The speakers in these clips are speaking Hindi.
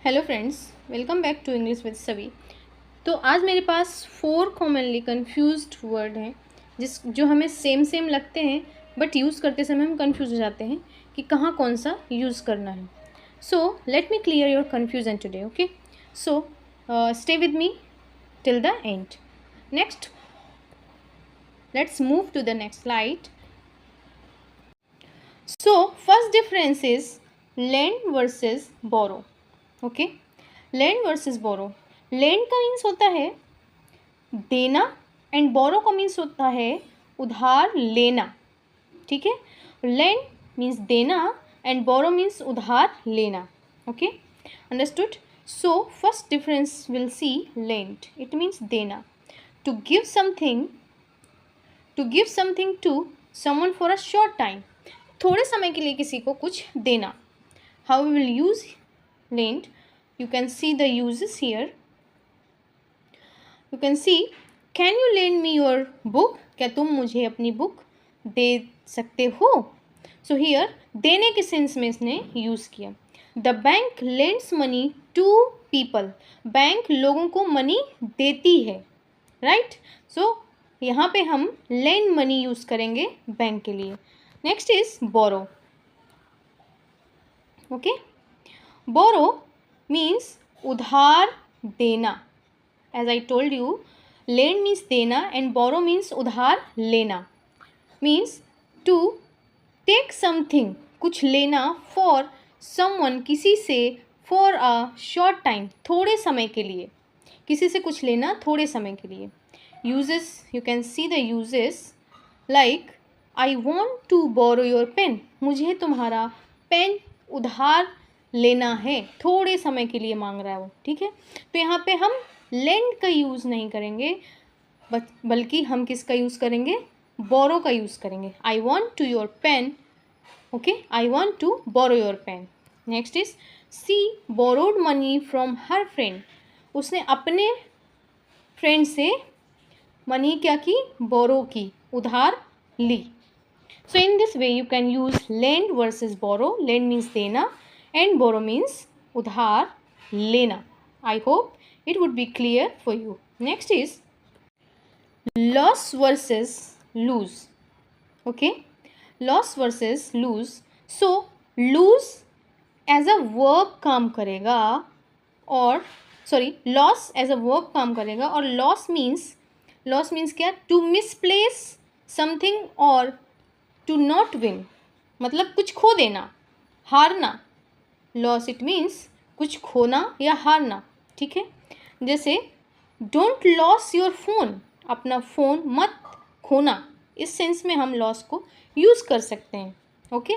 Hello friends, welcome back to English with सभी। तो आज मेरे पास 4 कॉमनली कंफ्यूज्ड वर्ड हैं जो हमें सेम सेम लगते हैं, बट यूज़ करते समय हम कंफ्यूज हो जाते हैं कि कहाँ कौन सा यूज़ करना है। So let me clear your confusion today, okay. So stay with me till the end. Next, let's move to the next slide. So first difference is lend versus borrow, okay. lend versus borrow, lend का मीन्स होता है देना एंड borrow का मीन्स होता है उधार लेना, ठीक है। lend मीन्स देना एंड borrow मीन्स उधार लेना, okay, understood. So first difference will see lend, it means देना, to give something to someone for a short time, थोड़े समय के लिए किसी को कुछ देना। How we will use lend, you can see the uses here. You can see, can you lend me your book, क्या तुम मुझे अपनी बुक दे सकते हो। सो हियर देने के सेंस में इसने यूज़ किया। The bank lends money to people, bank लोगों को मनी देती है, राइट। सो यहाँ पे हम लेंड मनी यूज़ करेंगे बैंक के लिए। Next is borrow, okay. Borrow means उधार देना, as I told you lend means देना एंड बोरो मीन्स उधार लेना। मीन्स टू टेक समथिंग, कुछ लेना, फॉर समवन किसी से, फॉर अ शॉर्ट टाइम थोड़े समय के लिए, किसी से कुछ लेना थोड़े समय के लिए। Uses, you can see the uses like I want to borrow your pen, मुझे तुम्हारा पेन उधार लेना है, थोड़े समय के लिए मांग रहा है वो, ठीक है। तो यहाँ पे हम लेंड का यूज़ नहीं करेंगे, बल्कि हम किसका यूज़ करेंगे, बोरो का यूज़ करेंगे। I want to your pen, okay, I want to borrow your pen. Next is she borrowed money from her friend, उसने अपने फ्रेंड से मनी क्या की, बोरो की, उधार ली। So in this way you can use lend versus borrow. Lend means देना and borrow means उधार लेना। I hope it would be clear for you. Next is loss versus lose, okay, loss versus lose. So lose as a verb काम करेगा, और loss as a verb काम करेगा, और loss means क्या, to misplace something or to not win, मतलब कुछ खो देना, हारना। लॉस इट मीन्स कुछ खोना या हारना, ठीक है। जैसे डोंट लॉस योर फोन, अपना फ़ोन मत खोना, इस सेंस में हम लॉस को यूज़ कर सकते हैं, okay.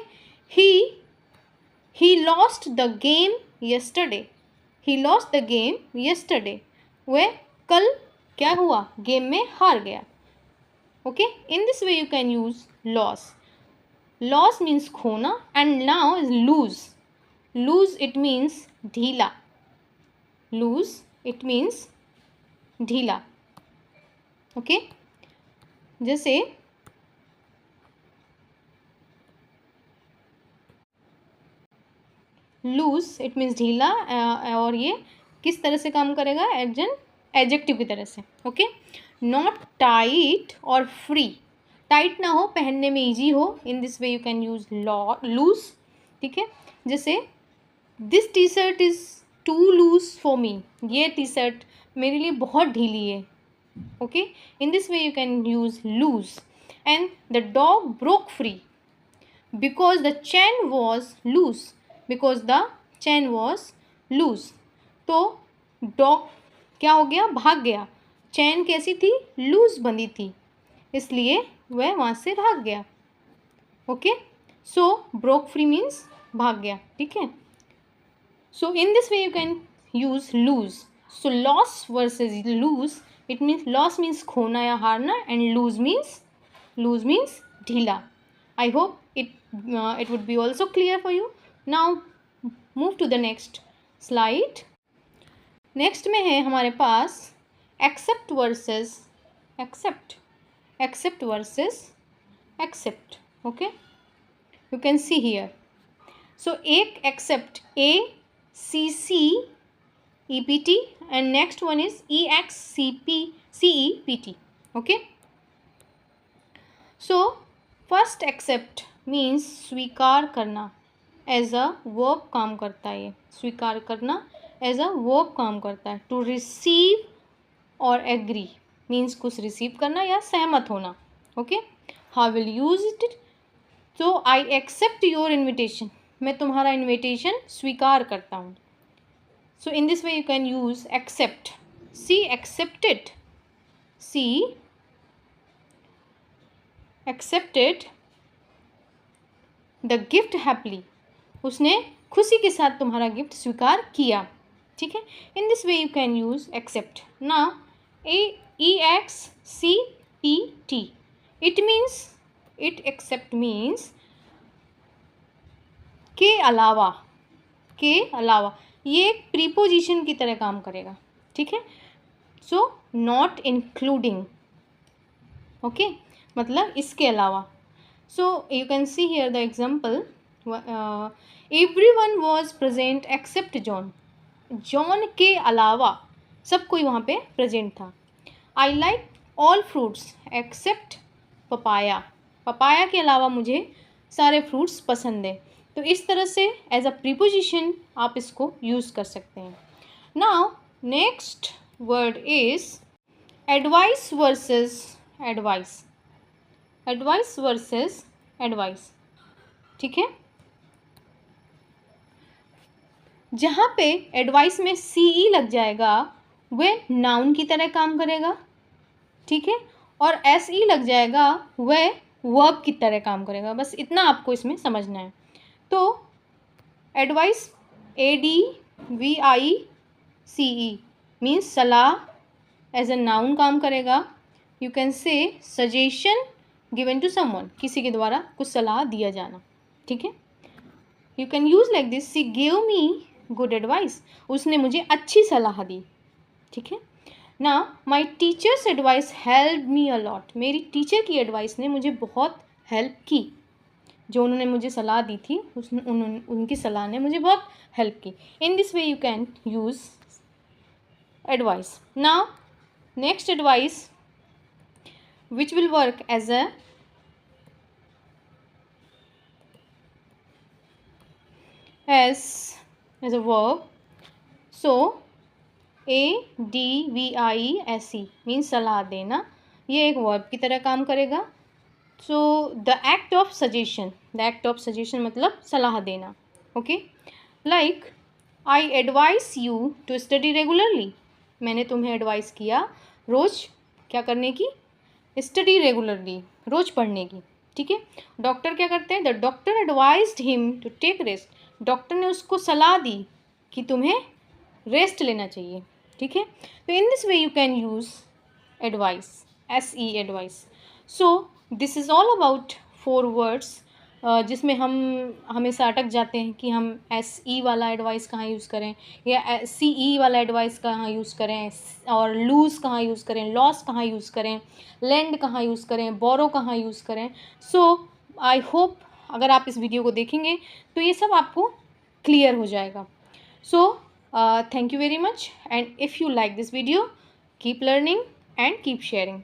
He lost the game yesterday, he lost the game yesterday, वह कल क्या हुआ, गेम में हार गया, okay. In this way you can use loss. Loss means खोना and now is lose. Lose it means ढीला, लूज इट मीन्स ढीला, ओके। जैसे लूज इट मीन्स ढीला, और ये किस तरह से काम करेगा, एडजेक्टिव की तरह से, ओके। नॉट टाइट और फ्री, टाइट ना हो, पहनने में इजी हो, in this way you can use loose, ठीक है। जैसे this T shirt is too loose for me, ये टी शर्ट मेरे लिए बहुत ढीली है, okay. In this way you can use loose. And the dog broke free because the chain was loose, because the chain was loose, तो डॉग क्या हो गया, भाग गया, चैन कैसी थी, लूज बंधी थी, इसलिए वह वहाँ से भाग गया, ओके। सो ब्रोक फ्री मीन्स भाग गया, ठीक है। So in this way you can use lose. So loss versus lose, it means loss means खोना या हारना and lose means ढीला. I hope it would be also clear for you. Now move to the next slide. Next में है हमारे पास accept versus accept, accept versus accept, okay. You can see here. So एक accept, A C C EPT, and next one is EXCEPT. Okay, so first accept means स्वीकार करना, एज अ वर्ब काम करता है ये, स्वीकार करना एज अ वर्ब काम करता है. टू रिसीव और एग्री मीन्स कुछ रिसीव करना या सहमत होना. Okay, how will use it? So I accept your invitation, मैं तुम्हारा इन्विटेशन स्वीकार करता हूँ. So in this way you can use accept. She accepted, she accepted the gift happily, उसने खुशी के साथ तुम्हारा गिफ्ट स्वीकार किया. ठीक है, in this way you can use accept. Now EXCPT, it means, it accept means के अलावा, के अलावा. ये एक प्रीपोजिशन की तरह काम करेगा. ठीक है, सो नॉट इंक्लूडिंग. ओके, मतलब इसके अलावा. So you can see here the example. Everyone was present except John, John के अलावा सब कोई वहाँ पे प्रेजेंट था. I like all fruits except papaya, papaya के अलावा मुझे सारे फ्रूट्स पसंद है. तो इस तरह से एज अ प्रीपोजिशन आप इसको यूज़ कर सकते हैं. Now next word is advice versus advice, advice versus advice. ठीक है, जहाँ पे एडवाइस में CE लग जाएगा वह नाउन की तरह काम करेगा. ठीक है, और SE लग जाएगा वह वर्ब की तरह काम करेगा. बस इतना आपको इसमें समझना है. तो एडवाइस ADVICE मीन्स सलाह, एज अ नाउन काम करेगा. You can say suggestion given to someone, किसी के द्वारा कुछ सलाह दिया जाना. ठीक है, you can use like this, she give me good advice, उसने मुझे अच्छी सलाह दी. ठीक है, ना my teacher's advice help me a lot, मेरी टीचर की एडवाइस ने मुझे बहुत हेल्प की. जो उन्होंने मुझे सलाह दी थी उनकी सलाह ने मुझे बहुत हेल्प की. In this way you can use advice. Now next advise which will work as a verb. So ADVICE means सलाह देना, ये एक वर्ब की तरह काम करेगा. So the act of suggestion, the act of suggestion मतलब सलाह देना. Okay, like I advise you to study regularly, मैंने तुम्हें एडवाइस किया रोज़ क्या करने की, स्टडी रेगुलरली, रोज़ पढ़ने की. ठीक है, डॉक्टर क्या करते हैं, the doctor advised him to take rest, doctor ने उसको सलाह दी कि तुम्हें रेस्ट लेना चाहिए. ठीक है, तो इन this way you can use advice, SE advice. So this is all about 4 words जिसमें हम हमेशा अटक जाते हैं कि हम SE वाला एडवाइस कहाँ यूज़ करें या CE वाला एडवाइस कहाँ यूज़ करें, और लूज़ कहाँ यूज़ करें, लॉस कहाँ यूज़ करें, लेंड कहाँ यूज़ करें, बोरो कहाँ यूज़ करें. सो आई होप अगर आप इस वीडियो को देखेंगे तो ये सब आपको क्लियर हो जाएगा. So thank you very much, and if you like this video keep learning and keep sharing.